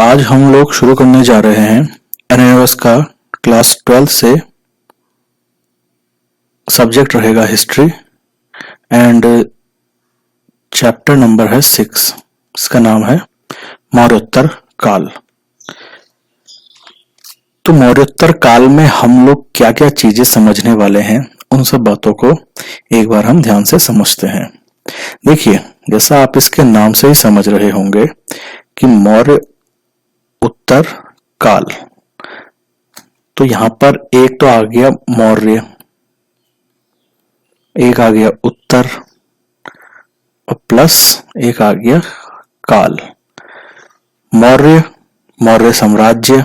आज हम लोग शुरू करने जा रहे हैं एनआईओएस का क्लास 12 से। सब्जेक्ट रहेगा हिस्ट्री एंड चैप्टर नंबर है 6। इसका नाम है मौर्योत्तर काल। तो मौर्योत्तर काल में हम लोग क्या क्या चीजें समझने वाले हैं, उन सब बातों को एक बार हम ध्यान से समझते हैं। देखिए, जैसा आप इसके नाम से ही समझ रहे होंगे कि मौर्य उत्तर काल, तो यहां पर एक तो आ गया मौर्य, एक आ गया उत्तर और प्लस एक आ गया काल। मौर्य, मौर्य साम्राज्य,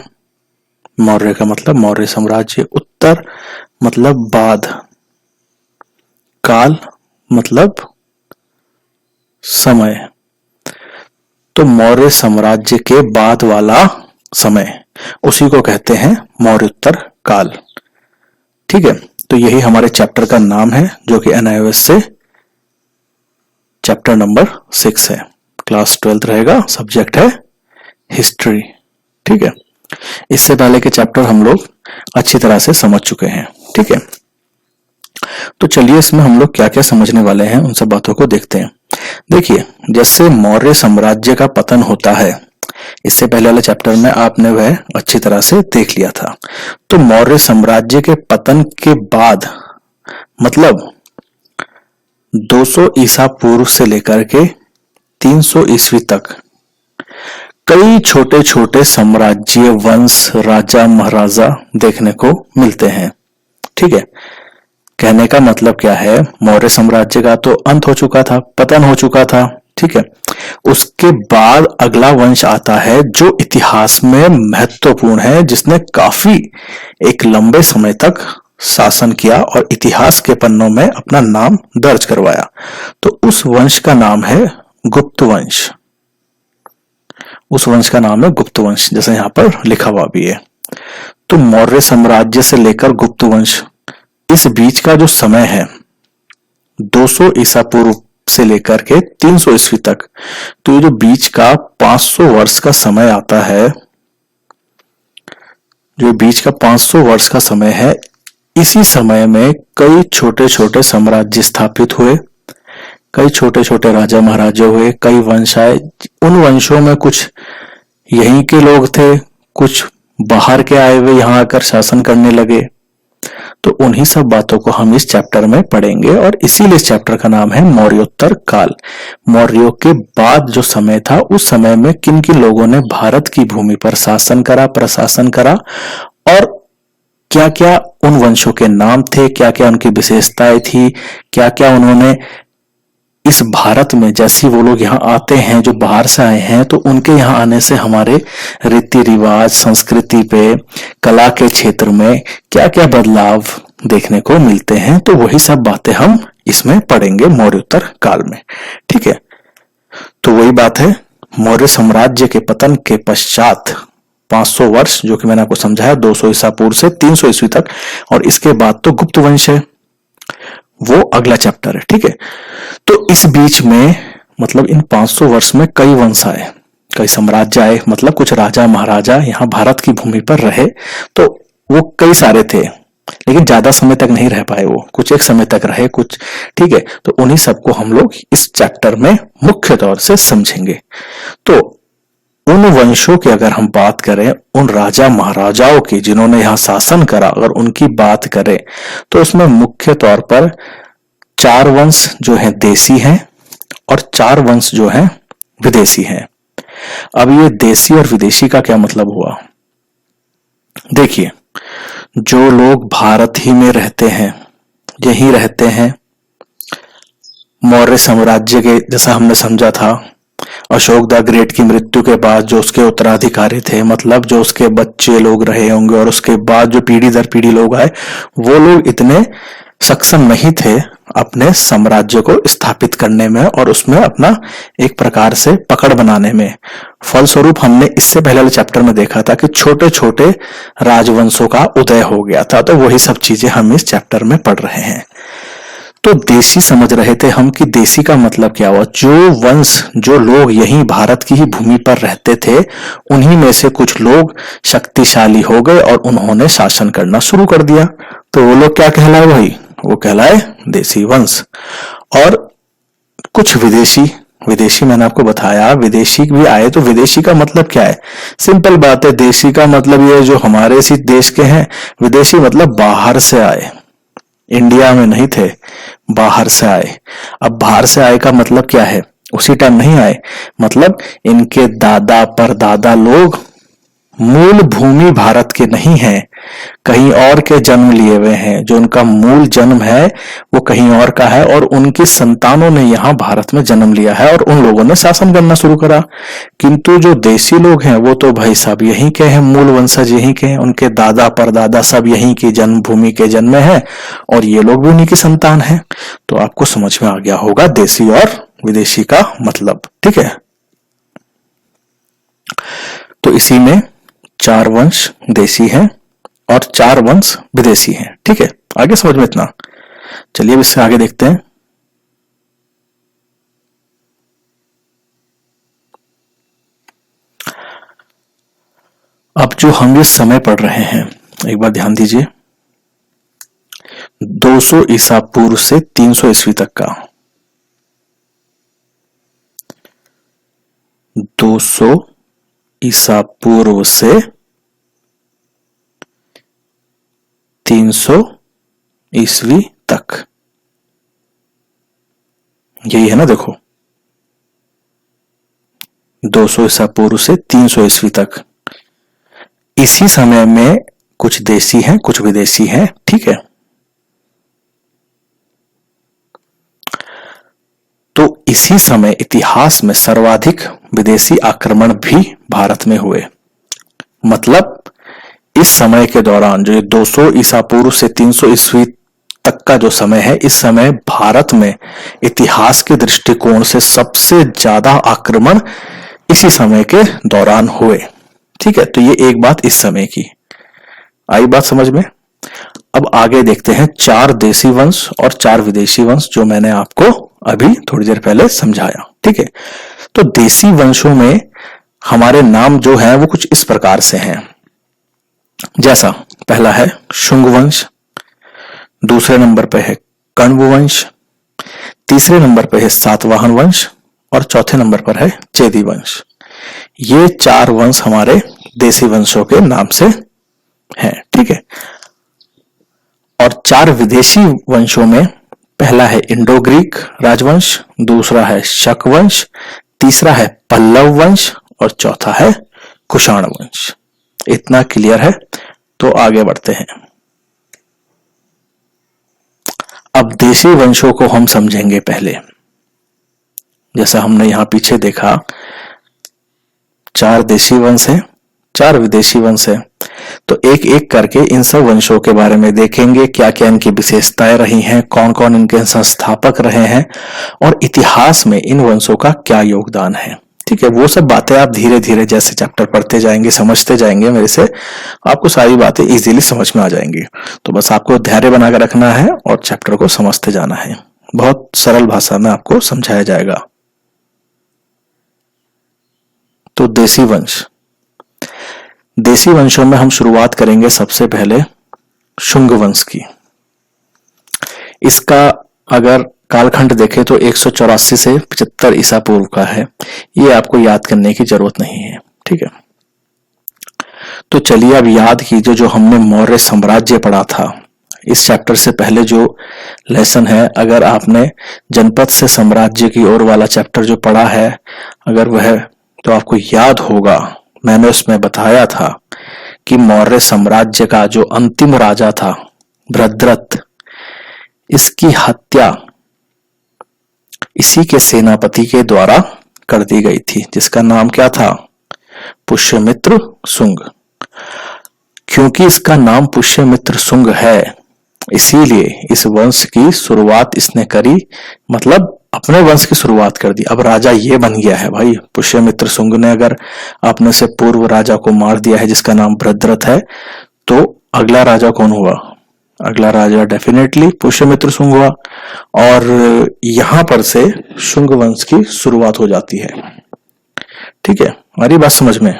मौर्य का मतलब मौर्य साम्राज्य, उत्तर मतलब बाद, काल मतलब समय। तो मौर्य साम्राज्य के बाद वाला समय, उसी को कहते हैं मौर्योत्तर काल। ठीक है, तो यही हमारे चैप्टर का नाम है, जो कि एनआईओएस से चैप्टर नंबर 6 है। क्लास 12 रहेगा, सब्जेक्ट है हिस्ट्री। ठीक है, इससे पहले के चैप्टर हम लोग अच्छी तरह से समझ चुके हैं। ठीक है, तो चलिए इसमें हम लोग क्या क्या समझने वाले हैं, उन सब बातों को देखते हैं। देखिए, जैसे मौर्य साम्राज्य का पतन होता है, इससे पहले वाले चैप्टर में आपने वह अच्छी तरह से देख लिया था। तो मौर्य साम्राज्य के पतन के बाद मतलब 200 ईसा पूर्व से लेकर के 300 ईस्वी तक कई छोटे छोटे साम्राज्य, वंश, राजा महाराजा देखने को मिलते हैं। ठीक है, कहने का मतलब क्या है, मौर्य साम्राज्य का तो अंत हो चुका था, पतन हो चुका था। ठीक है, उसके बाद अगला वंश आता है जो इतिहास में महत्वपूर्ण है, जिसने काफी एक लंबे समय तक शासन किया और इतिहास के पन्नों में अपना नाम दर्ज करवाया। तो उस वंश का नाम है गुप्त वंश। उस वंश का नाम है गुप्त वंश, जैसे यहां पर लिखा हुआ भी है। तो मौर्य साम्राज्य से लेकर गुप्त वंश, इस बीच का जो समय है 200 ईसा पूर्व से लेकर के 300 ईस्वी तक, तो ये जो बीच का 500 वर्ष का समय आता है, जो बीच का 500 वर्ष का समय है, इसी समय में कई छोटे छोटे साम्राज्य स्थापित हुए, कई छोटे छोटे राजा महाराजा हुए, कई वंश आए। उन वंशों में कुछ यहीं के लोग थे, कुछ बाहर के आए हुए यहां आकर शासन करने लगे। तो उन्हीं सब बातों को हम इस चैप्टर में पढ़ेंगे और इसीलिए इस चैप्टर का नाम है मौर्योत्तर काल। मौर्यों के बाद जो समय था, उस समय में किन किन लोगों ने भारत की भूमि पर शासन करा, प्रशासन करा, और क्या क्या उन वंशों के नाम थे, क्या क्या उनकी विशेषताएं थी, क्या क्या उन्होंने इस भारत में, जैसे वो लोग यहाँ आते हैं जो बाहर से आए हैं, तो उनके यहाँ आने से हमारे रीति रिवाज, संस्कृति पे, कला के क्षेत्र में क्या क्या बदलाव देखने को मिलते हैं। तो वही सब बातें हम इसमें पढ़ेंगे मौर्योत्तर काल में। ठीक है, तो वही बात है, मौर्य साम्राज्य के पतन के पश्चात 500 वर्ष, जो कि मैंने आपको समझाया, 200 ईसा पूर्व से 300 ईस्वी तक, और इसके बाद तो गुप्त वंश है, वो अगला चैप्टर है। ठीक है, तो इस बीच में मतलब इन 500 वर्ष में कई वंश आए, कई साम्राज्य आए, मतलब कुछ राजा महाराजा यहाँ भारत की भूमि पर रहे। तो वो कई सारे थे, लेकिन ज्यादा समय तक नहीं रह पाए, वो कुछ एक समय तक रहे कुछ। ठीक है, तो उन्हीं सबको हम लोग इस चैप्टर में मुख्य तौर से समझेंगे। तो उन वंशों की अगर हम बात करें, उन राजा महाराजाओं की जिन्होंने यहाँ शासन करा, अगर उनकी बात करें, तो उसमें मुख्य तौर पर 4 वंश जो हैं देसी हैं और 4 वंश जो हैं विदेशी हैं। अब ये देसी और विदेशी का क्या मतलब हुआ? देखिए, जो लोग भारत ही में रहते हैं, यहीं रहते हैं, मौर्य साम्राज्य के, जैसा हमने समझा था, अशोक द ग्रेट की मृत्यु के बाद जो उसके उत्तराधिकारी थे, मतलब जो उसके बच्चे लोग रहे होंगे और उसके बाद जो पीढ़ी दर पीढ़ी लोग आए, वो लोग इतने सक्षम नहीं थे अपने साम्राज्य को स्थापित करने में और उसमें अपना एक प्रकार से पकड़ बनाने में। फलस्वरूप हमने इससे पहले वाले चैप्टर में देखा था कि छोटे छोटे राजवंशों का उदय हो गया था। तो वही सब चीजें हम इस चैप्टर में पढ़ रहे हैं। तो देसी समझ रहे थे हम कि देसी का मतलब क्या हुआ, जो वंश, जो लोग यहीं भारत की ही भूमि पर रहते थे, उन्हीं में से कुछ लोग शक्तिशाली हो गए और उन्होंने शासन करना शुरू कर दिया। तो वो लोग क्या कहलाए भाई, वो कहलाए देसी वंश। और कुछ विदेशी, विदेशी मैंने आपको बताया विदेशी भी आए। तो विदेशी का मतलब क्या है, सिंपल बात है, देशी का मतलब ये जो हमारे इसी देश के हैं, विदेशी मतलब बाहर से आए, इंडिया में नहीं थे, बाहर से आए। अब बाहर से आए का मतलब क्या है, उसी टाइम नहीं आए, मतलब इनके दादा परदादा लोग मूल भूमि भारत के नहीं हैं, कहीं और के जन्म लिए हुए हैं। जो उनका मूल जन्म है वो कहीं और का है और उनकी संतानों ने यहाँ भारत में जन्म लिया है और उन लोगों ने शासन करना शुरू करा। किंतु जो देसी लोग हैं वो तो भाई सब यहीं के हैं, मूल वंशज यहीं के हैं, उनके दादा परदादा सब यहीं की जन्मभूमि के जन्मे हैं और ये लोग भी उन्हीं की संतान हैं। तो आपको समझ में आ गया होगा देसी और विदेशी का मतलब, ठीक है। तो इसी में 4 वंश देसी हैं और 4 वंश विदेशी हैं, ठीक है। आगे समझ में इतना। चलिए अब इससे आगे देखते हैं। अब जो हम ये समय पढ़ रहे हैं, एक बार ध्यान दीजिए, 200 ईसा पूर्व से 300 ईस्वी तक का, 200 ईसा पूर्व से 300 ईस्वी तक, यही है ना, देखो 200 ईसा पूर्व से 300 ईस्वी तक। इसी समय में कुछ देसी हैं कुछ विदेशी हैं, ठीक है। तो इसी समय इतिहास में सर्वाधिक विदेशी आक्रमण भी भारत में हुए। मतलब इस समय के दौरान जो 200 ईसा पूर्व से 300 ईस्वी तक का जो समय है, इस समय भारत में इतिहास के दृष्टिकोण से सबसे ज्यादा आक्रमण इसी समय के दौरान हुए, ठीक है। तो ये एक बात इस समय की आई, बात समझ में। अब आगे देखते हैं 4 देसी वंश और 4 विदेशी वंश, जो मैंने आपको अभी थोड़ी देर पहले समझाया, ठीक है। तो देसी वंशों में हमारे नाम जो है वो कुछ इस प्रकार से हैं, जैसा पहला है शुंग वंश, दूसरे नंबर पे है कण्व वंश, तीसरे नंबर पे है सातवाहन वंश और चौथे नंबर पर है चेदी वंश। ये 4 वंश हमारे देसी वंशों के नाम से हैं, ठीक है। और 4 विदेशी वंशों में पहला है इंडो ग्रीक राजवंश, दूसरा है शक वंश, तीसरा है पल्लव वंश और चौथा है कुषाण वंश। इतना क्लियर है, तो आगे बढ़ते हैं। अब देसी वंशों को हम समझेंगे पहले। जैसा हमने यहां पीछे देखा, 4 देसी वंश है, 4 विदेशी वंश है। तो एक एक करके इन सब वंशों के बारे में देखेंगे, क्या क्या इनकी विशेषताएं रही हैं, कौन कौन इनके संस्थापक रहे हैं और इतिहास में इन वंशों का क्या योगदान है, ठीक है। वो सब बातें आप धीरे धीरे जैसे चैप्टर पढ़ते जाएंगे, समझते जाएंगे, मेरे से आपको सारी बातें इजीली समझ में आ जाएंगी। तो बस आपको धैर्य बनाकर रखना है और चैप्टर को समझते जाना है। बहुत सरल भाषा में आपको समझाया जाएगा। तो देसी वंश, देसी वंशों में हम शुरुआत करेंगे सबसे पहले शुंग वंश की। इसका अगर कालखंड देखें तो 184 से 75 ईसा पूर्व का है। ये आपको याद करने की जरूरत नहीं है, ठीक है। तो चलिए अब याद कीजिए जो हमने मौर्य साम्राज्य पढ़ा था। इस चैप्टर से पहले जो लेसन है, अगर आपने जनपद से साम्राज्य की ओर वाला चैप्टर जो पढ़ा है, अगर वह, तो आपको याद होगा मैंने उसमें बताया था कि मौर्य साम्राज्य का जो अंतिम राजा था भद्रथ, इसकी हत्या इसी के सेनापति के द्वारा कर दी गई थी, जिसका नाम क्या था, पुष्यमित्र शुंग। क्योंकि इसका नाम पुष्यमित्र शुंग है, इसीलिए इस वंश की शुरुआत इसने करी, मतलब अपने वंश की शुरुआत कर दी। अब राजा ये बन गया है भाई, पुष्यमित्र शुंग ने अगर अपने से पूर्व राजा को मार दिया है जिसका नाम भद्रथ है, तो अगला राजा कौन हुआ, अगला राजा डेफिनेटली पुष्यमित्र शुंग हुआ और यहां पर से शुंग वंश की शुरुआत हो जाती है। ठीक है, हमारी बात समझ में?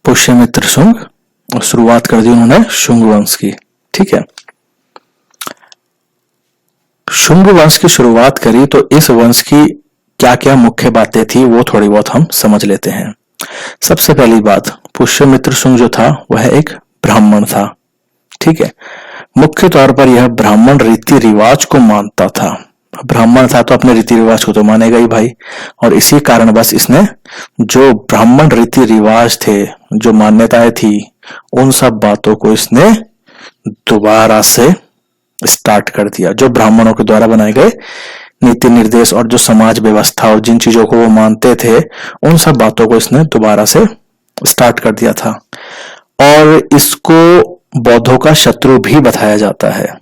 पुष्यमित्र शुंग और शुरुआत कर दी उन्होंने शुंग वंश की। ठीक है, शुंग वंश की शुरुआत करी तो इस वंश की क्या क्या मुख्य बातें थी वो थोड़ी बहुत हम समझ लेते हैं। सबसे पहली बात, पुष्यमित्र शुंग जो था वह एक ब्राह्मण था। ठीक है, मुख्य तौर पर यह ब्राह्मण रीति रिवाज को मानता था। ब्राह्मण था तो अपने रीति रिवाज को तो मानेगा ही भाई, और इसी कारण बस इसने जो ब्राह्मण रीति रिवाज थे, जो मान्यताएं थी, उन सब बातों को इसने दोबारा से स्टार्ट कर दिया। जो ब्राह्मणों के द्वारा बनाए गए नीति निर्देश और जो समाज व्यवस्था और जिन चीजों को वो मानते थे, उन सब बातों को इसने दोबारा से स्टार्ट कर दिया था। और इसको बौद्धों का शत्रु भी बताया जाता है।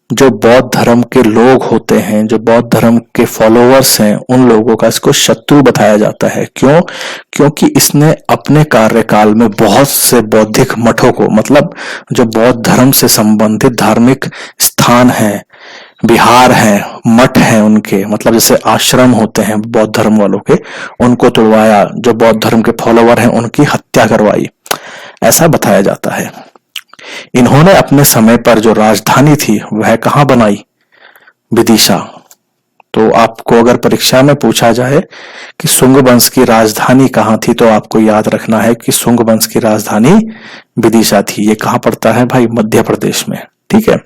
जो बौद्ध धर्म के लोग होते हैं, जो बौद्ध धर्म के फॉलोअर्स हैं, उन लोगों का इसको शत्रु बताया जाता है। क्यों? क्योंकि इसने अपने कार्यकाल में बहुत से बौद्धिक मठों को, मतलब जो बौद्ध धर्म से संबंधित धार्मिक स्थान हैं, विहार हैं, मठ हैं उनके, मतलब जैसे आश्रम होते हैं बौद्ध धर्म वालों के, उनको तोड़वाया। जो बौद्ध धर्म के फॉलोअर हैं उनकी हत्या करवाई, ऐसा बताया जाता है। इन्होंने अपने समय पर जो राजधानी थी वह कहां बनाई? विदिशा। तो आपको अगर परीक्षा में पूछा जाए कि शुंग वंश की राजधानी कहां थी, तो आपको याद रखना है कि शुंग वंश की राजधानी विदिशा थी। ये कहां पड़ता है भाई? मध्य प्रदेश में। ठीक है,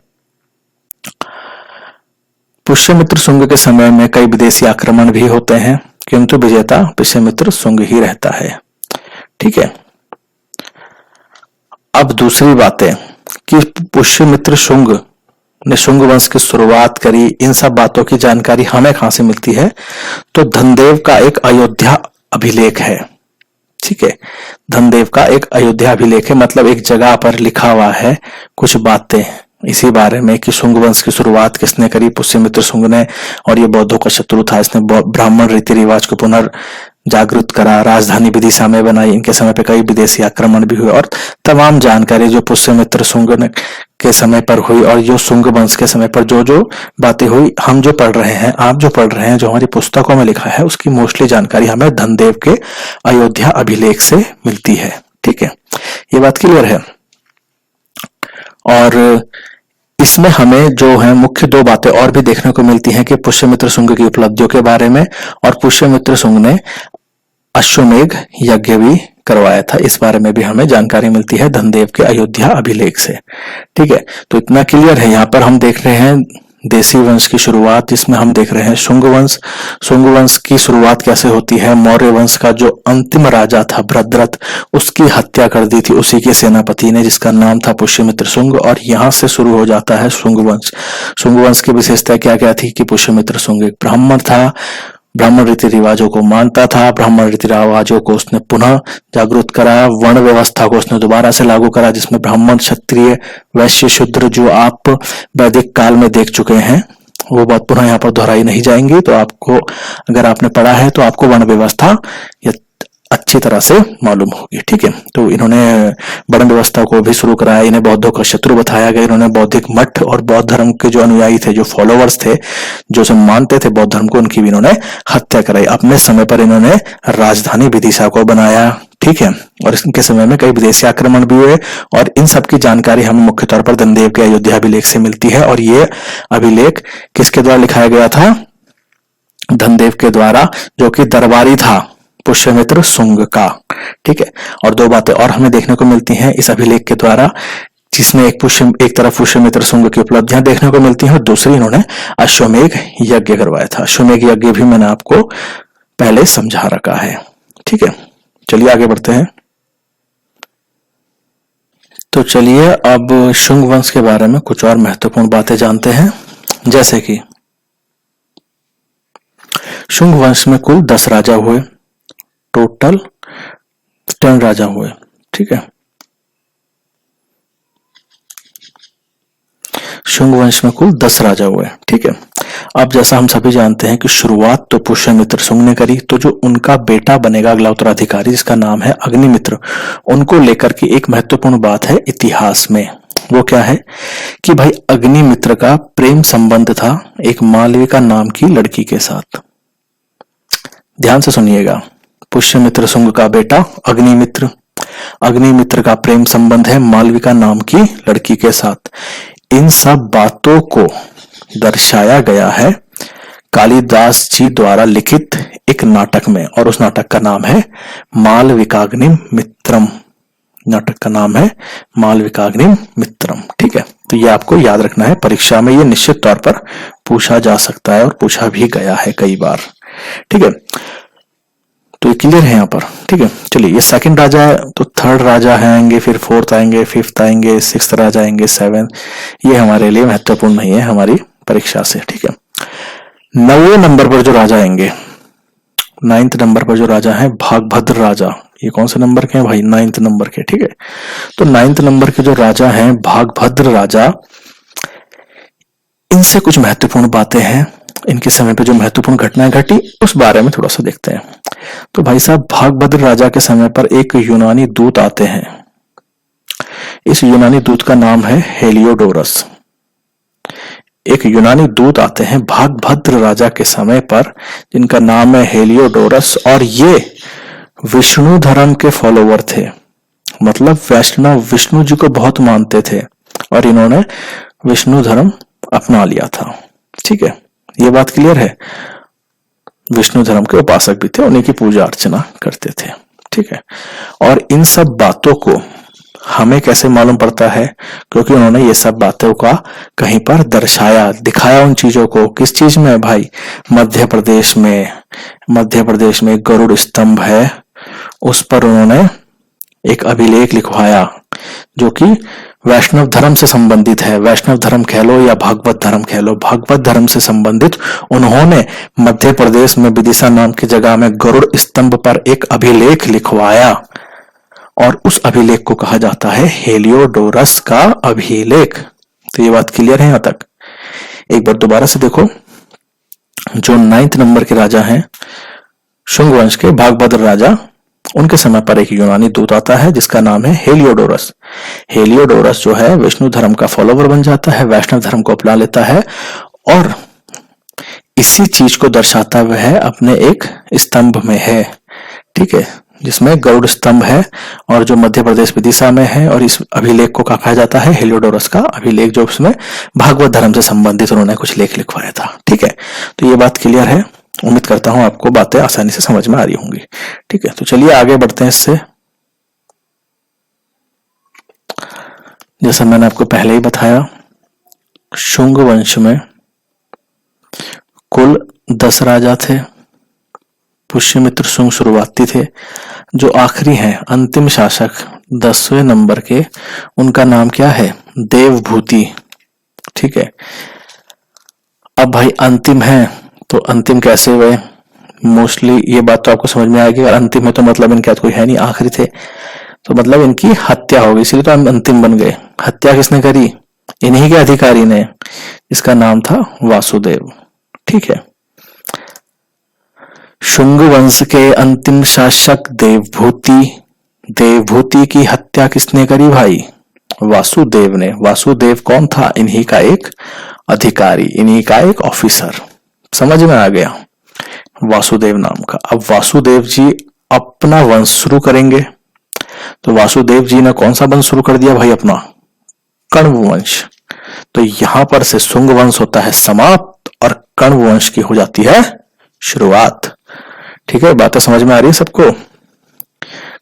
पुष्यमित्र शुंग के समय में कई विदेशी आक्रमण भी होते हैं, किंतु विजेता पुष्यमित्र शुंग ही रहता है। ठीक है, अब दूसरी बात है कि पुष्यमित्र शुंग ने शुंग वंश की शुरुआत करी, इन सब बातों की जानकारी हमें कहां से मिलती है? तो धनदेव का एक अयोध्या अभिलेख है। ठीक है, धनदेव का एक अयोध्या अभिलेख है, मतलब एक जगह पर लिखा हुआ है कुछ बातें इसी बारे में कि शुंग वंश की शुरुआत किसने करी? पुष्यमित्र शुंग ने, और ये बौद्धों का शत्रु था। इसने ब्राह्मण रीति रिवाज को पुनर्जागृत करा, राजधानी विदिशा में बनाई। इनके समय पे कई विदेशी आक्रमण भी हुए और तमाम जानकारी जो पुष्यमित्र शुंग के समय पर हुई और जो शुंग वंश के समय पर जो जो बातें हुई, हम जो पढ़ रहे हैं, आप जो पढ़ रहे हैं, जो हमारी पुस्तकों में लिखा है, उसकी मोस्टली जानकारी हमें धनदेव के अयोध्या अभिलेख से मिलती है। ठीक है, ये बात क्लियर है। और इसमें हमें जो है मुख्य दो बातें और भी देखने को मिलती हैं कि पुष्यमित्र शुंग की उपलब्धियों के बारे में, और पुष्यमित्र शुंग ने अश्वमेघ यज्ञ भी करवाया था, इस बारे में भी हमें जानकारी मिलती है धनदेव के अयोध्या अभिलेख से। ठीक है, तो इतना क्लियर है। यहाँ पर हम देख रहे हैं देसी वंश की शुरुआत, जिसमें हम देख रहे हैं शुंग वंश। शुंग वंश की शुरुआत कैसे होती है? मौर्य वंश का जो अंतिम राजा था भद्रथ, उसकी हत्या कर दी थी उसी के सेनापति ने, जिसका नाम था पुष्यमित्र शुंग, और यहाँ से शुरू हो जाता है शुंग वंश। शुंग वंश की विशेषता क्या क्या थी? कि पुष्यमित्र शुंग एक ब्राह्मण था, ब्राह्मण रीति रिवाजों को मानता था, ब्राह्मण रीति रिवाजों को उसने पुनः जागृत करा, वर्ण व्यवस्था को उसने दोबारा से लागू करा, जिसमें ब्राह्मण, क्षत्रिय, वैश्य, शूद्र जो आप वैदिक काल में देख चुके हैं, वो बात पुनः यहाँ पर दोहराई नहीं जाएंगी। तो आपको, अगर आपने पढ़ा है तो आपको वर्ण व्यवस्था अच्छी तरह से मालूम होगी। ठीक है, तो इन्होंने वर्ण व्यवस्था को भी शुरू कराया, इन्हें बौद्धों का शत्रु बताया गया। इन्होंने बौद्धिक मठ और बौद्ध धर्म के जो अनुयायी थे, जो फॉलोअर्स थे, जो सब मानते थे बौद्ध धर्म को, उनकी भी इन्होंने हत्या कराई। अपने समय पर इन्होंने राजधानी विदिशा को बनाया। ठीक है, और इनके समय में कई विदेशी आक्रमण भी हुए, और इन सब की जानकारी हमें मुख्य तौर पर धनदेव के अयोध्या अभिलेख से मिलती है। और ये अभिलेख किसके द्वारा लिखाया गया था? धनदेव के द्वारा, जो कि दरबारी था पुष्यमित्र शुंग का। ठीक है, और दो बातें और हमें देखने को मिलती हैं इस अभिलेख के द्वारा, जिसमें एक तरफ पुष्यमित्र शुंग की उपलब्धियां देखने को मिलती हैं, और दूसरी इन्होंने अश्वमेघ यज्ञ करवाया था। अश्वमेघ यज्ञ भी मैंने आपको पहले समझा रखा है। ठीक है, चलिए आगे बढ़ते हैं। तो चलिए अब शुंग वंश के बारे में कुछ और महत्वपूर्ण बातें जानते हैं। जैसे कि शुंग वंश में कुल 10 राजा हुए, टोटल 10 राजा हुए। ठीक है, शुंग वंश में कुल 10 राजा हुए। ठीक है, अब जैसा हम सभी जानते हैं कि शुरुआत तो पुष्यमित्र शुंग ने करी, तो जो उनका बेटा बनेगा अगला उत्तराधिकारी जिसका नाम है अग्निमित्र, उनको लेकर के एक महत्वपूर्ण बात है इतिहास में। वो क्या है कि भाई अग्निमित्र का प्रेम संबंध था एक मालविका नाम की लड़की के साथ। ध्यान से सुनिएगा, पुष्यमित्र शुंग का बेटा अग्निमित्र, अग्निमित्र का प्रेम संबंध है मालविका नाम की लड़की के साथ। इन सब बातों को दर्शाया गया है कालिदास जी द्वारा लिखित एक नाटक में, और उस नाटक का नाम है मालविकाग्निमित्रम। नाटक का नाम है मालविकाग्निमित्रम। ठीक है, तो ये आपको याद रखना है, परीक्षा में ये निश्चित तौर पर पूछा जा सकता है और पूछा भी गया है कई बार। ठीक है, तो ये क्लियर है यहाँ पर। ठीक है, चलिए ये सेकंड राजा है, तो थर्ड राजा आएंगे, फिर फोर्थ आएंगे, फिफ्थ आएंगे, सिक्स्थ राजा आएंगे, सेवन। ये हमारे लिए महत्वपूर्ण नहीं है हमारी परीक्षा से। ठीक है, 9वें नंबर पर जो राजा आएंगे, 9th नंबर पर जो राजा है भागभद्र राजा। ये कौन से नंबर के हैं भाई? 9th नंबर के। ठीक है, तो 9th नंबर के जो राजा हैं भागभद्र राजा, इनसे कुछ महत्वपूर्ण बातें हैं, इनके समय पे जो महत्वपूर्ण घटनाएं घटी उस बारे में थोड़ा सा देखते हैं। तो भाई साहब भागभद्र राजा के समय पर एक यूनानी दूत आते हैं। इस यूनानी दूत का नाम है हेलियोडोरस। एक यूनानी दूत आते हैं भागभद्र राजा के समय पर जिनका नाम है हेलियोडोरस, और ये विष्णु धर्म के फॉलोवर थे, मतलब वैष्णव विष्णु जी को बहुत मानते थे और इन्होंने विष्णु धर्म अपना लिया था। ठीक है, ये बात क्लियर है। विष्णु धर्म के उपासक भी थे, उन्हीं की पूजा अर्चना करते थे। ठीक है, और इन सब बातों को हमें कैसे मालूम पड़ता है? क्योंकि उन्होंने ये सब बातों का कहीं पर दर्शाया, दिखाया उन चीजों को। किस चीज में भाई? मध्य प्रदेश में। मध्य प्रदेश में गरुड़ स्तंभ है, उस पर उन्होंने एक अभिलेख लिखवाया जो कि वैष्णव धर्म से संबंधित है। वैष्णव धर्म कह लो या भागवत धर्म कह लो, भागवत धर्म से संबंधित उन्होंने मध्य प्रदेश में विदिशा नाम की जगह में गरुड़ स्तंभ पर एक अभिलेख लिखवाया, और उस अभिलेख को कहा जाता है हेलियोडोरस का अभिलेख। तो ये बात क्लियर है यहां तक? एक बार दोबारा से देखो, जो 9th नंबर के राजा हैं शुंग वंश के भागभद्र राजा, उनके समय पर एक यूनानी दूत आता है जिसका नाम है हेलियोडोरस। हेलियोडोरस जो है विष्णु धर्म का फॉलोवर बन जाता है, वैष्णव धर्म को अपना लेता है, और इसी चीज को दर्शाता हुआ है अपने एक स्तंभ में है। ठीक है, जिसमें गरुड़ स्तंभ है और जो मध्य प्रदेश विदिशा में है, और इस अभिलेख को कहा जाता है हेलियोडोरस का अभिलेख, जो उसमें भागवत धर्म से संबंधित उन्होंने कुछ लेख लिखवाया था। ठीक है, तो ये बात क्लियर है। उम्मीद करता हूं आपको बातें आसानी से समझ में आ रही होंगी। ठीक है, तो चलिए आगे बढ़ते हैं इससे। जैसा मैंने आपको पहले ही बताया, शुंग वंश में कुल 10 राजा थे। पुष्यमित्र शुंग शुरुआती थे। जो आखिरी हैं, अंतिम शासक 10वें नंबर के, उनका नाम क्या है? देवभूति। ठीक है, अब भाई अंतिम है तो अंतिम कैसे हुए? मोस्टली ये बात तो आपको समझ में आएगी। अगर अंतिम है तो मतलब इनके हाथ कोई है नहीं, आखिरी थे तो मतलब इनकी हत्या हो गई, इसलिए तो हम अंतिम बन गए। हत्या किसने करी? इन्हीं के अधिकारी ने, इसका नाम था वासुदेव। ठीक है, शुंग वंश के अंतिम शासक देवभूति, देवभूति की हत्या किसने करी भाई? वासुदेव ने। वासुदेव कौन था? इन्हीं का एक अधिकारी, इन्हीं का एक ऑफिसर। समझ में आ गया? वासुदेव नाम का। अब वासुदेव जी अपना वंश शुरू करेंगे, तो वासुदेव जी ने कौन सा वंश शुरू कर दिया भाई? अपना कण्व वंश। तो यहां पर से शुंग वंश होता है समाप्त और कण्व वंश की हो जाती है शुरुआत। ठीक है, बातें समझ में आ रही है सबको?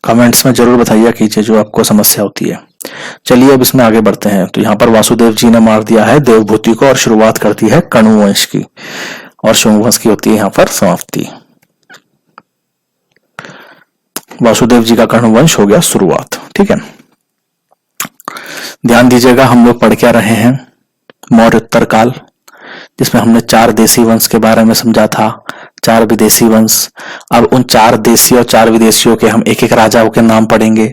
कमेंट्स में जरूर बताइए कीजिए जो आपको समस्या होती है। चलिए अब इसमें आगे बढ़ते हैं। तो यहाँ पर वासुदेव जी ने मार दिया है देवभूति को और शुरुआत करती है कण्व वंश की, और शुंग वंश की होती है यहाँ पर समाप्ति। वासुदेव जी का कण्व वंश हो गया शुरुआत। ठीक है, ध्यान दीजिएगा, हम लोग पढ़ क्या रहे हैं? मौर्योत्तर काल, जिसमें हमने 4 देशी वंश के बारे में समझा था, 4 विदेशी वंश। अब उन 4 देशी और 4 विदेशियों के हम एक एक राजाओं के नाम पढ़ेंगे।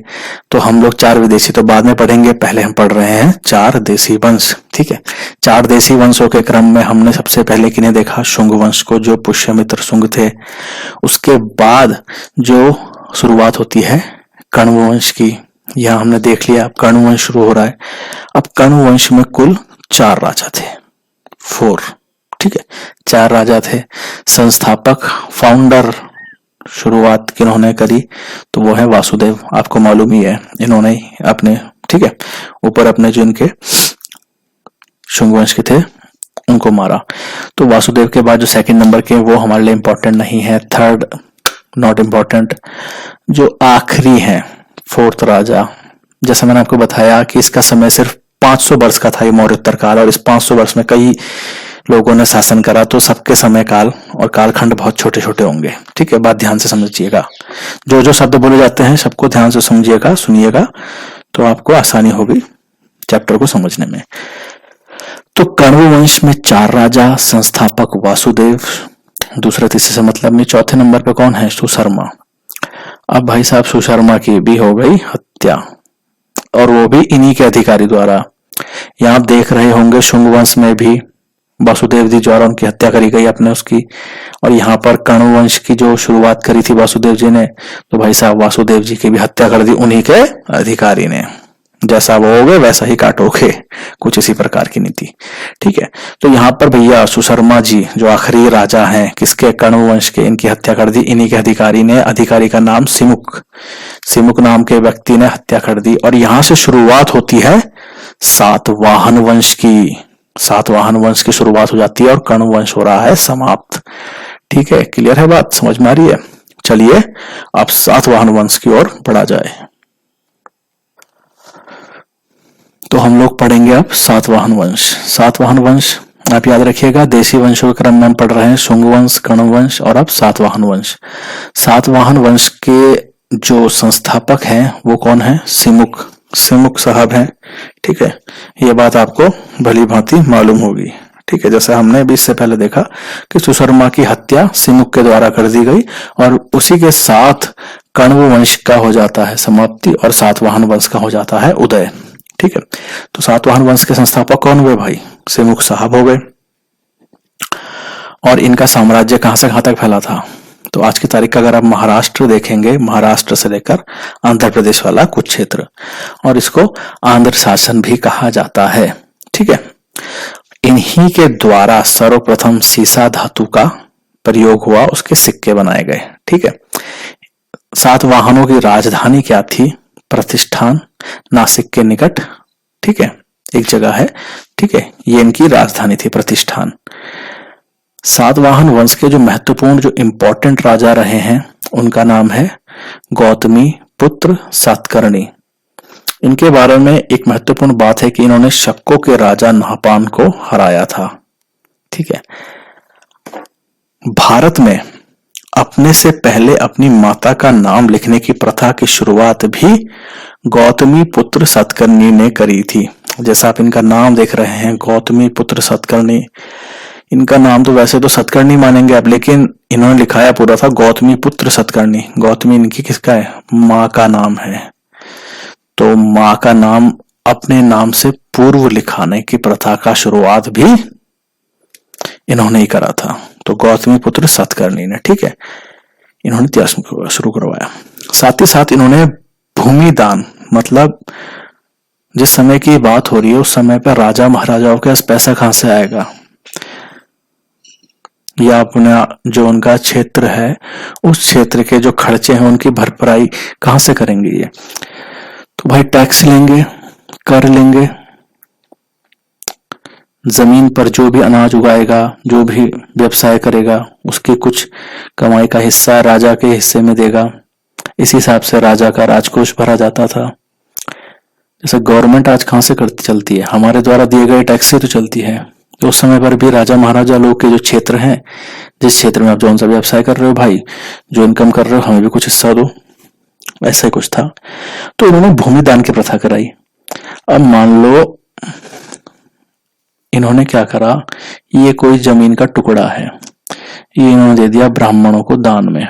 तो हम लोग 4 विदेशी तो बाद में पढ़ेंगे, पहले हम पढ़ रहे हैं 4 देशी वंश। ठीक है, 4 देशी वंशों के क्रम में हमने सबसे पहले किन्हें देखा? शुंग वंश को, जो पुष्यमित्र शुंग थे। उसके बाद जो शुरुआत होती है कण्व वंश की, यहां हमने देख लिया। अब कण्व वंश शुरू हो रहा है। अब कण्व वंश में कुल 4 राजा थे, 4। ठीक है, 4 राजा थे। संस्थापक, फाउंडर, शुरुआत किन्होंने करी? तो वो है वासुदेव। आपको मालूम ही है, इन्होंने अपने, ठीक है, ऊपर अपने जो इनके शुंग वंश के थे उनको मारा। तो वासुदेव के बाद जो सेकंड नंबर के, वो हमारे लिए इंपॉर्टेंट नहीं है। Third not important. जो आखिरी है 4th राजा, जैसा मैंने आपको बताया कि इसका समय सिर्फ 500 वर्ष का था, ये मौर्योत्तर काल। और इस 500 वर्ष में कई लोगों ने शासन करा, तो सबके समय काल और कालखंड बहुत छोटे छोटे होंगे। ठीक है, बात ध्यान से समझिएगा। जो जो शब्द बोले जाते हैं सबको ध्यान से समझिएगा, सुनिएगा, तो आपको आसानी होगी चैप्टर को समझने में। तो कण्व वंश में 4 राजा, संस्थापक वासुदेव, दूसरे तीसरे से मतलब नहीं। चौथे नंबर पे कौन है? सुशर्मा। अब भाई साहब सुशर्मा की भी हो गई हत्या, और वो भी इन्हीं के अधिकारी द्वारा। यहां आप देख रहे होंगे शुंग वंश में भी वासुदेव जी द्वारा उनकी हत्या करी गई अपने उसकी, और यहाँ पर कण्व वंश की जो शुरुआत करी थी वासुदेव जी ने, तो भाई साहब वासुदेव जी की भी हत्या कर दी उन्हीं के अधिकारी ने। जैसा वो हो गए वैसा ही काटोगे, कुछ इसी प्रकार की नीति। ठीक है, तो यहाँ पर भैया सुशर्मा जी जो आखिरी राजा हैं किसके? कण्व वंश के, इनकी हत्या कर दी इन्हीं के अधिकारी ने। अधिकारी का नाम सिमुक, सिमुक नाम के व्यक्ति ने हत्या कर दी। और यहां से शुरुआत होती है सातवाहन वंश की। सातवाहन वंश की शुरुआत हो जाती है और कण्व वंश हो रहा है समाप्त। ठीक है, क्लियर है बात, समझ में आ रही है? चलिए अब सातवाहन वंश की ओर बढ़ा जाए। तो हम लोग पढ़ेंगे अब सातवाहन वंश। सातवाहन वंश आप याद रखिएगा, देशी वंशों के क्रम में हम पढ़ रहे हैं शुंग वंश, कण्व वंश और अब सातवाहन वंश। सातवाहन वंश के जो संस्थापक हैं वो कौन है? सिमुक, सिमुक साहब हैं। ठीक है, ये बात आपको भली भांति मालूम होगी। ठीक है, जैसे हमने भी इससे पहले देखा कि सुशर्मा की हत्या सिमुक के द्वारा कर दी गई और उसी के साथ कण्व वंश का हो जाता है समाप्ति और सातवाहन वंश का हो जाता है उदय। ठीक है, तो सातवाहन वंश के संस्थापक कौन हुए भाई? सिमुक साहब हो गए। और इनका साम्राज्य कहां से कहां तक फैला था? तो आज की तारीख का अगर आप महाराष्ट्र देखेंगे, महाराष्ट्र से लेकर आंध्र प्रदेश वाला कुछ क्षेत्र, और इसको आंध्र शासन भी कहा जाता है। ठीक है, इन्हीं के द्वारा सर्वप्रथम सीसा धातु का प्रयोग हुआ, उसके सिक्के बनाए गए। ठीक है, सातवाहनों की राजधानी क्या थी? प्रतिष्ठान, नासिक के निकट। ठीक है, एक जगह है। ठीक है, ये इनकी राजधानी थी प्रतिष्ठान। सातवाहन वंश के जो महत्वपूर्ण, जो इंपॉर्टेंट राजा रहे हैं उनका नाम है गौतमी पुत्र सातकर्णी। इनके बारे में एक महत्वपूर्ण बात है कि इन्होंने शक्कों के राजा नहपान को हराया था। ठीक है, भारत में अपने से पहले अपनी माता का नाम लिखने की प्रथा की शुरुआत भी गौतमी पुत्र सातकर्णी ने करी थी। जैसा आप इनका नाम देख रहे हैं, गौतमी पुत्र सातकर्णी, इनका नाम तो वैसे तो सतकर्णी मानेंगे आप, लेकिन इन्होंने लिखाया पूरा था गौतमी पुत्र सातकर्णी। गौतमी इनकी किसका है? माँ का नाम है। तो माँ का नाम अपने नाम से पूर्व लिखाने की प्रथा का शुरुआत भी इन्होंने ही करा था। तो गौतमी पुत्र सातकर्णी ने, ठीक है, इन्होंने इतिहास शुरू करवाया। साथ ही साथ इन्होंने भूमि दान, मतलब जिस समय की बात हो रही है उस समय पर राजा महाराजाओं के पास पैसा कहां से आएगा, या अपना जो उनका क्षेत्र है उस क्षेत्र के जो खर्चे हैं उनकी भरपाई कहां से करेंगे ये? तो भाई टैक्स लेंगे, कर लेंगे, जमीन पर जो भी अनाज उगाएगा, जो भी व्यवसाय करेगा, उसकी कुछ कमाई का हिस्सा राजा के हिस्से में देगा। इसी हिसाब से राजा का राजकोष भरा जाता था। जैसे गवर्नमेंट आज कहां से करती चलती है? हमारे द्वारा दिए गए टैक्स से तो चलती है। तो उस समय पर भी राजा महाराजा लोग के जो क्षेत्र हैं, जिस क्षेत्र में आप जो सा व्यवसाय कर रहे हो भाई, जो इनकम कर रहे हो, हमें भी कुछ हिस्सा दो, ऐसा ही कुछ था। तो इन्होंने भूमि दान की प्रथा कराई। अब मान लो इन्होंने क्या करा, ये कोई जमीन का टुकड़ा है, ये इन्होंने दे दिया ब्राह्मणों को दान में।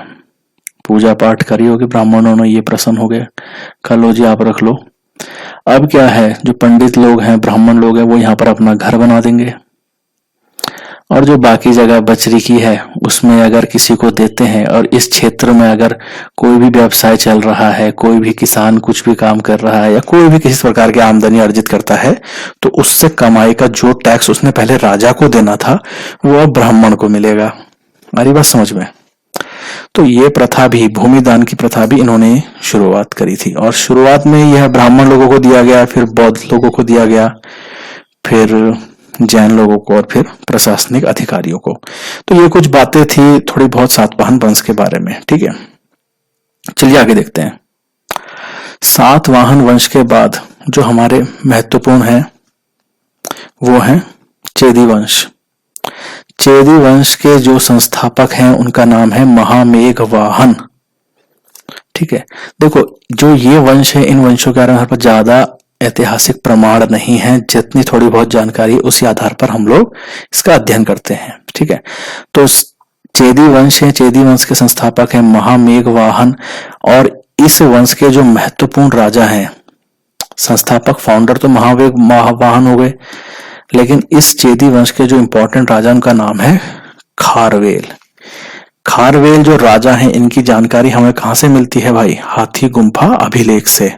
पूजा पाठ करी होगी ब्राह्मणों ने, ये प्रसन्न हो गए, कलो जी आप रख लो। अब क्या है, जो पंडित लोग हैं, ब्राह्मण लोग हैं, वो यहाँ पर अपना घर बना देंगे, और जो बाकी जगह बच रही है उसमें अगर किसी को देते हैं, और इस क्षेत्र में अगर कोई भी व्यवसाय चल रहा है, कोई भी किसान कुछ भी काम कर रहा है, या कोई भी किसी प्रकार की आमदनी अर्जित करता है, तो उससे कमाई का जो टैक्स उसने पहले राजा को देना था वो अब ब्राह्मण को मिलेगा। हमारी बात समझ में? तो ये प्रथा भी, भूमि दान की प्रथा भी इन्होंने शुरुआत करी थी, और शुरुआत में यह ब्राह्मण लोगों को दिया गया, फिर बौद्ध लोगों को दिया गया, फिर जैन लोगों को, और फिर प्रशासनिक अधिकारियों को। तो ये कुछ बातें थी थोड़ी बहुत सातवाहन वंश के बारे में। ठीक है, चलिए आगे देखते हैं। सातवाहन वंश के बाद जो हमारे महत्वपूर्ण है वो है चेदी वंश। चेदी वंश के जो संस्थापक हैं उनका नाम है महामेघवाहन। ठीक है, देखो जो ये वंश है, इन वंशों के बारे में ज्यादा ऐतिहासिक प्रमाण नहीं है, जितनी थोड़ी बहुत जानकारी उसी आधार पर हम लोग इसका अध्ययन करते हैं। ठीक है, तो चेदी वंश है, चेदी वंश के संस्थापक है महामेघवाहन, और इस वंश के जो महत्वपूर्ण राजा हैं, संस्थापक फाउंडर तो महावाहन हो गए, लेकिन इस चेदी वंश के जो इंपॉर्टेंट राजा, उनका नाम है खारवेल। खारवेल जो राजा हैं, इनकी जानकारी हमें कहां से मिलती है भाई? हाथी गुम्फा अभिलेख से।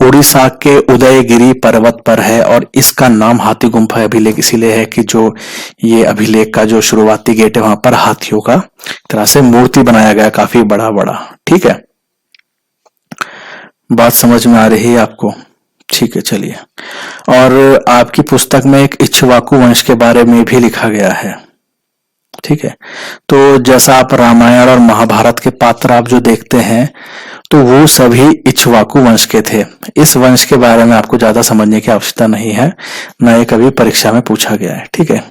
उड़ीसा के उदयगिरी पर्वत पर है, और इसका नाम हाथी गुम्फा अभिलेख इसीलिए है कि जो ये अभिलेख का जो शुरुआती गेट है वहां पर हाथियों का तरह से मूर्ति बनाया गया, काफी बड़ा बड़ा। ठीक है, बात समझ में आ रही है आपको? ठीक है, चलिए। और आपकी पुस्तक में एक इक्ष्वाकु वंश के बारे में भी लिखा गया है। ठीक है, तो जैसा आप रामायण और महाभारत के पात्र आप जो देखते हैं, तो वो सभी इक्ष्वाकु वंश के थे। इस वंश के बारे में आपको ज्यादा समझने की आवश्यकता नहीं है, न ये कभी परीक्षा में पूछा गया है। ठीक है,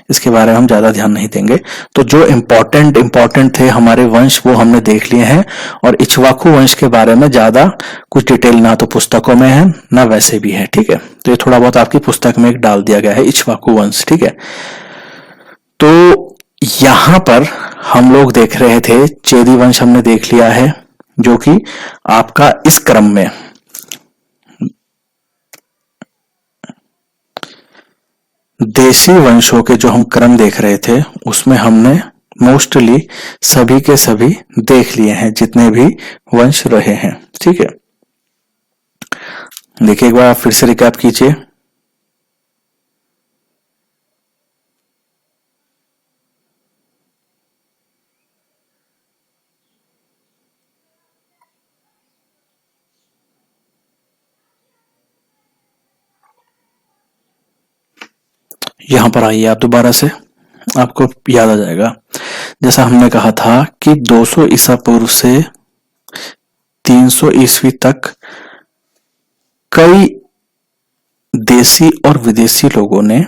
इसके बारे में हम ज्यादा ध्यान नहीं देंगे। तो जो इम्पोर्टेंट थे हमारे वंश वो हमने देख लिए हैं, और इक्ष्वाकु वंश के बारे में ज्यादा कुछ डिटेल ना तो पुस्तकों में है ना वैसे भी है। ठीक है, तो ये थोड़ा बहुत आपकी पुस्तक में एक डाल दिया गया है, इक्ष्वाकु वंश। ठीक है, तो यहां पर हम लोग देख रहे थे चेदी वंश हमने देख लिया है, जो कि आपका इस क्रम में देशी वंशों के जो हम क्रम देख रहे थे उसमें हमने मोस्टली सभी के सभी देख लिए हैं, जितने भी वंश रहे हैं। ठीक है, देखिए एक बार आप फिर से रिकैप कीजिए। यहां पर आइए आप दोबारा से, आपको याद आ जाएगा। जैसा हमने कहा था कि 200 ईसा पूर्व से 300 ईस्वी तक कई देसी और विदेशी लोगों ने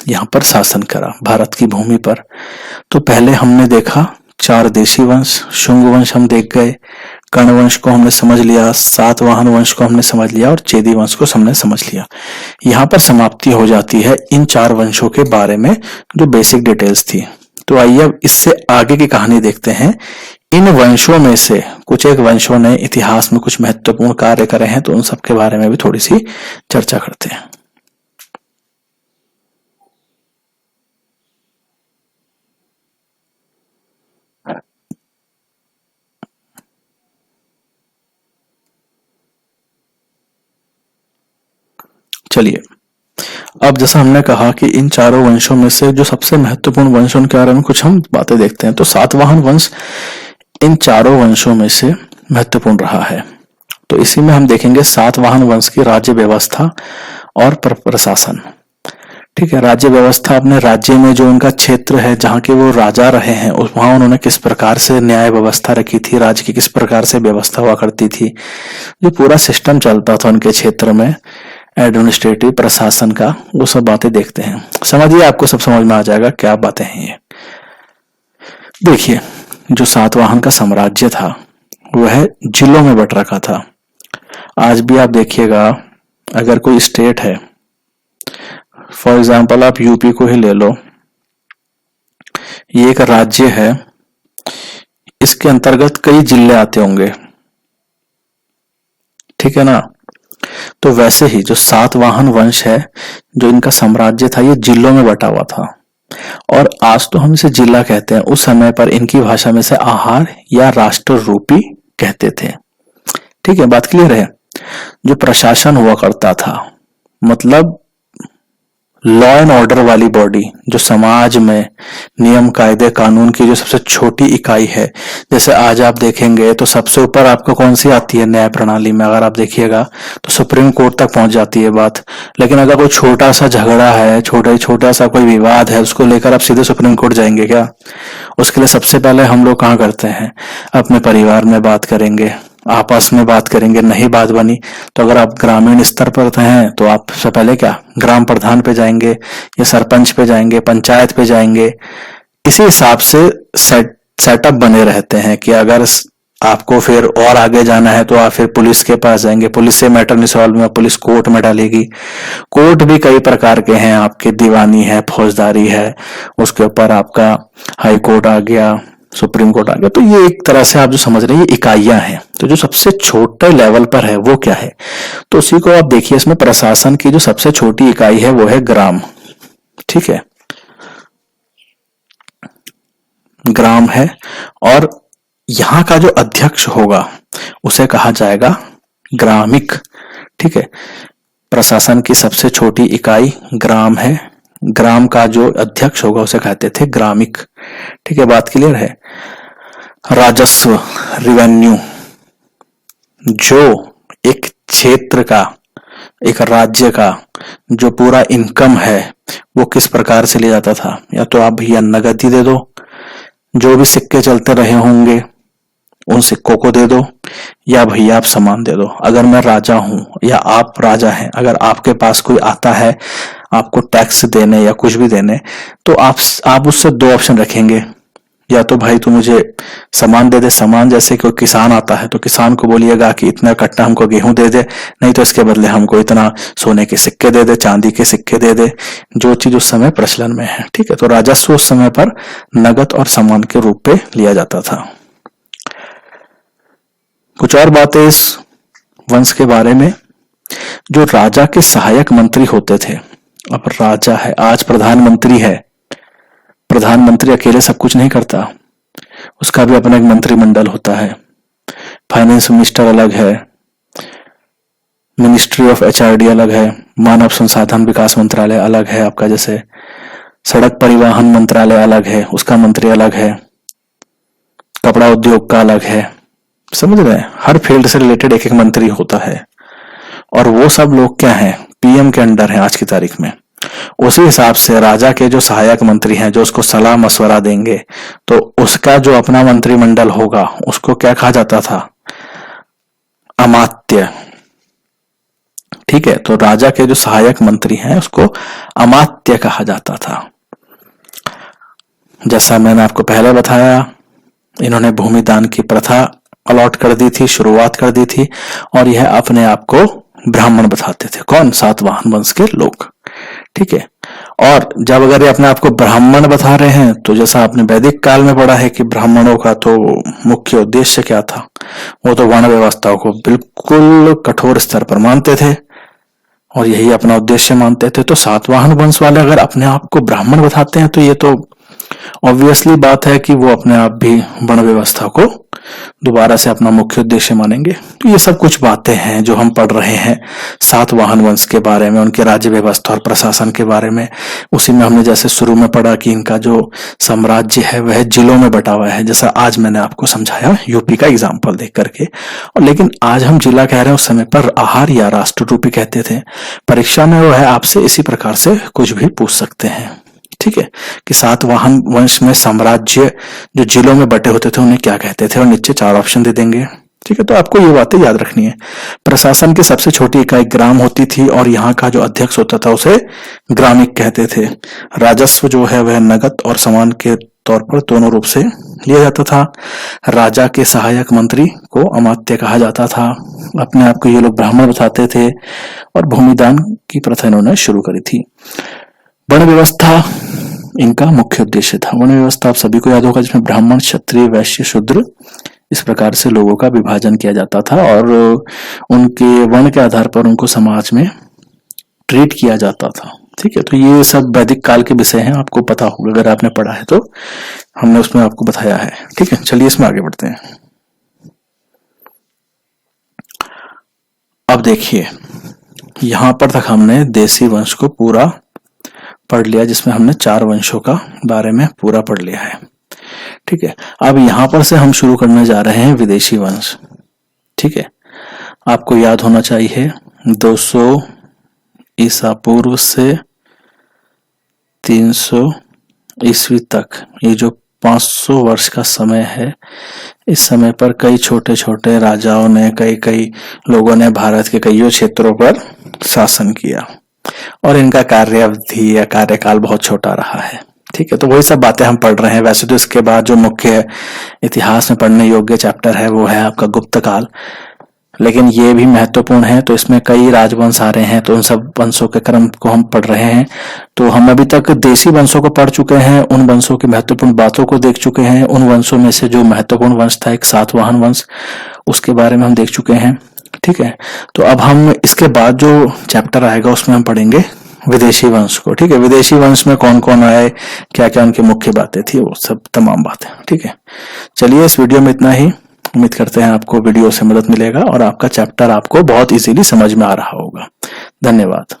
यहां पर शासन करा भारत की भूमि पर। तो पहले हमने देखा 4 देशी वंश, शुंग वंश हम देख गए, कर्ण वंश को हमने समझ लिया, सातवाहन वंश को हमने समझ लिया, और चेदी वंश को हमने समझ लिया। यहाँ पर समाप्ति हो जाती है इन 4 वंशों के बारे में जो बेसिक डिटेल्स थी। तो आइए अब इससे आगे की कहानी देखते हैं। इन वंशों में से कुछ एक वंशों ने इतिहास में कुछ महत्वपूर्ण कार्य करे हैं, तो उन सब के बारे में भी थोड़ी सी चर्चा करते हैं। चलिए, अब जैसा हमने कहा कि इन 4 वंशों में से जो सबसे महत्वपूर्ण वंश उनके बारे में कुछ हम बातें देखते हैं। तो सातवाहन वंश इन 4 वंशों में से महत्वपूर्ण रहा है। तो इसी में हम देखेंगे सातवाहन वंश की राज्य व्यवस्था और प्रशासन। ठीक है, राज्य व्यवस्था, अपने राज्य में जो उनका क्षेत्र है जहाँ के वो राजा रहे हैं, वहां उन्होंने किस प्रकार से न्याय व्यवस्था रखी थी, राज्य की किस प्रकार से व्यवस्था हुआ करती थी, जो पूरा सिस्टम चलता था उनके क्षेत्र में एडमिनिस्ट्रेटिव प्रशासन का, वो सब बातें देखते हैं। समझिए, आपको सब समझ में आ जाएगा क्या बातें हैं ये। देखिए, जो सातवाहन का साम्राज्य था वह जिलों में बट रखा था। आज भी आप देखिएगा, अगर कोई स्टेट है, फॉर एग्जाम्पल आप यूपी को ही ले लो, ये एक राज्य है, इसके अंतर्गत कई जिले आते होंगे, ठीक है ना। तो वैसे ही जो सातवाहन वंश है, जो इनका साम्राज्य था, ये जिलों में बटा हुआ था। और आज तो हम इसे जिला कहते हैं, उस समय पर इनकी भाषा में से आहार या राष्ट्र रूपी कहते थे। ठीक है, बात क्लियर है। जो प्रशासन हुआ करता था, मतलब लॉ एंड ऑर्डर वाली बॉडी, जो समाज में नियम कायदे कानून की जो सबसे छोटी इकाई है, जैसे आज आप देखेंगे तो सबसे ऊपर आपको कौन सी आती है न्याय प्रणाली में, अगर आप देखिएगा तो सुप्रीम कोर्ट तक पहुंच जाती है बात। लेकिन अगर कोई छोटा सा झगड़ा है, छोटा सा कोई विवाद है, उसको लेकर आप सीधे सुप्रीम कोर्ट जाएंगे क्या? उसके लिए सबसे पहले हम लोग कहाँ करते हैं, अपने परिवार में बात करेंगे, आपस में बात करेंगे। नहीं बात बनी तो अगर आप ग्रामीण स्तर पर हैं तो आप सबसे पहले क्या ग्राम प्रधान पे जाएंगे या सरपंच पे जाएंगे, पंचायत पे जाएंगे। इसी हिसाब से सेटअप बने रहते हैं कि अगर आपको फिर और आगे जाना है तो आप फिर पुलिस के पास जाएंगे, पुलिस से मैटर नहीं सॉल्व में पुलिस कोर्ट में डालेगी। कोर्ट भी कई प्रकार के हैं, आपके दीवानी है, फौजदारी है, उसके ऊपर आपका हाई कोर्ट आ गया, सुप्रीम कोर्ट आ गया। तो ये एक तरह से आप जो समझ रहे हैं ये इकाइयां हैं। तो जो सबसे छोटे लेवल पर है वो क्या है, तो उसी को आप देखिए। इसमें प्रशासन की जो सबसे छोटी इकाई है वो है ग्राम। ठीक है, ग्राम है, और यहां का जो अध्यक्ष होगा उसे कहा जाएगा ग्रामिक। ठीक है, प्रशासन की सबसे छोटी इकाई ग्राम है, ग्राम का जो अध्यक्ष होगा उसे कहते थे ग्रामिक। ठीक है, बात क्लियर है। राजस्व, रेवेन्यू, जो एक क्षेत्र का, एक राज्य का जो पूरा इनकम है वो किस प्रकार से लिया जाता था, या तो आप भैया नगद ही दे दो, जो भी सिक्के चलते रहे होंगे उन सिक्कों को दे दो, या भैया आप सामान दे दो। अगर मैं राजा हूं या आप राजा हैं, अगर आपके पास कोई आता है आपको टैक्स देने या कुछ भी देने, तो आप उससे दो ऑप्शन रखेंगे, या तो भाई तू मुझे सामान दे दे। सामान जैसे कोई किसान आता है तो किसान को बोलिएगा कि इतना कट्टा हमको गेहूं दे दे, नहीं तो इसके बदले हमको इतना सोने के सिक्के दे दे, चांदी के सिक्के दे दे, जो चीज उस समय प्रचलन में है। ठीक है, तो राजस्व उस समय पर नगद और सामान के रूप पे लिया जाता था। कुछ और बातें इस वंश के बारे में, जो राजा के सहायक मंत्री होते थे, अब राजा है, आज प्रधानमंत्री है, प्रधानमंत्री अकेले सब कुछ नहीं करता, उसका भी अपना एक मंत्रिमंडल होता है। फाइनेंस मिनिस्टर अलग है, मिनिस्ट्री ऑफ एचआरडी अलग है, मानव संसाधन विकास मंत्रालय अलग है आपका, जैसे सड़क परिवहन मंत्रालय अलग है, उसका मंत्री अलग है, कपड़ा उद्योग का अलग है। समझ रहे हैं, हर फील्ड से रिलेटेड एक एक मंत्री होता है, और वो सब लोग क्या हैं, पीएम के अंडर हैं आज की तारीख में। उसी हिसाब से राजा के जो सहायक मंत्री हैं, जो उसको सलाह मशवरा देंगे, तो उसका जो अपना मंत्रिमंडल होगा उसको क्या कहा जाता था, अमात्य। ठीक है, तो राजा के जो सहायक मंत्री हैं उसको अमात्य कहा जाता था। जैसा मैंने आपको पहले बताया, इन्होंने भूमि दान की प्रथा अलॉट कर दी थी, शुरुआत कर दी थी, और यह अपने आप को ब्राह्मण बताते थे। कौन? सातवाहन वंश के लोग। ठीक है, और जब अगर ये अपने आप को ब्राह्मण बता रहे हैं, तो जैसा आपने वैदिक काल में पढ़ा है कि ब्राह्मणों का तो मुख्य उद्देश्य क्या था, वो तो वर्ण व्यवस्था को बिल्कुल कठोर स्तर पर मानते थे और यही अपना उद्देश्य मानते थे। तो सातवाहन वंश वाले अगर अपने आप को ब्राह्मण बताते हैं तो ये तो ऑब्वियसली बात है कि वो अपने आप भी वर्ण व्यवस्था को दोबारा से अपना मुख्य उद्देश्य मानेंगे। तो ये सब कुछ बातें हैं जो हम पढ़ रहे हैं सातवाहन वंश के बारे में, उनके राज्य व्यवस्था और प्रशासन के बारे में। उसी में हमने जैसे शुरू में पढ़ा कि इनका जो साम्राज्य है वह जिलों में बटा हुआ है, जैसा आज मैंने आपको समझाया यूपी का एग्जाम्पल देख करके। और लेकिन आज हम जिला कह रहे हैं, उस समय पर आहार या राष्ट्र रूपी कहते थे। परीक्षा में वो है आपसे इसी प्रकार से कुछ भी पूछ सकते हैं। ठीक है, कि सातवाहन वंश में साम्राज्य जो जिलों में बटे होते थे उन्हें क्या कहते थे, और नीचे 4 ऑप्शन दे देंगे। ठीक है, तो आपको ये बातें याद रखनी है। प्रशासन की सबसे छोटी इकाई ग्राम होती थी, और यहाँ का जो अध्यक्ष होता था उसे ग्रामिक कहते थे। राजस्व जो है वह नगद और सामान के तौर पर दोनों रूप से लिया जाता था। राजा के सहायक मंत्री को अमात्य कहा जाता था। अपने आप को ये लोग ब्राह्मण बताते थे, और भूमिदान की प्रथा इन्होंने शुरू करी थी। वर्ण व्यवस्था इनका मुख्य उद्देश्य था। वर्ण व्यवस्था आप सभी को याद होगा, जिसमें ब्राह्मण, क्षत्रिय, वैश्य, शूद्र इस प्रकार से लोगों का विभाजन किया जाता था और उनके वर्ण के आधार पर उनको समाज में ट्रीट किया जाता था। ठीक है, तो ये सब वैदिक काल के विषय हैं, आपको पता होगा अगर आपने पढ़ा है तो, हमने उसमें आपको बताया है। ठीक है, चलिए इसमें आगे बढ़ते हैं। अब देखिए, यहां पर तक हमने देशी वंश को पूरा पढ़ लिया, जिसमें हमने 4 वंशों का बारे में पूरा पढ़ लिया है। ठीक है, अब यहां पर से हम शुरू करने जा रहे हैं विदेशी वंश। ठीक है, आपको याद होना चाहिए 200 ईसा पूर्व से 300 ईस्वी तक, ये जो 500 वर्ष का समय है, इस समय पर कई छोटे छोटे राजाओं ने, कई लोगों ने भारत के कईयों क्षेत्रों पर शासन किया और इनका कार्यावधि या कार्यकाल बहुत छोटा रहा है। ठीक है, तो वही सब बातें हम पढ़ रहे हैं। वैसे तो इसके बाद जो मुख्य इतिहास में पढ़ने योग्य चैप्टर है वो है आपका गुप्त काल, लेकिन ये भी महत्वपूर्ण है। तो इसमें कई राजवंश आ रहे हैं, तो उन सब वंशों के क्रम को हम पढ़ रहे हैं। तो हम अभी तक देशी वंशों को पढ़ चुके हैं, उन वंशों की महत्वपूर्ण बातों को देख चुके हैं। उन वंशों में से जो महत्वपूर्ण वंश था एक सातवाहन वंश, उसके बारे में हम देख चुके हैं। ठीक है, तो अब हम इसके बाद जो चैप्टर आएगा उसमें हम पढ़ेंगे विदेशी वंश को। ठीक है, विदेशी वंश में कौन कौन आए, क्या क्या उनकी मुख्य बातें थी, वो सब तमाम बातें। ठीक है, चलिए इस वीडियो में इतना ही। उम्मीद करते हैं आपको वीडियो से मदद मिलेगा और आपका चैप्टर आपको बहुत इजीली समझ में आ रहा होगा। धन्यवाद।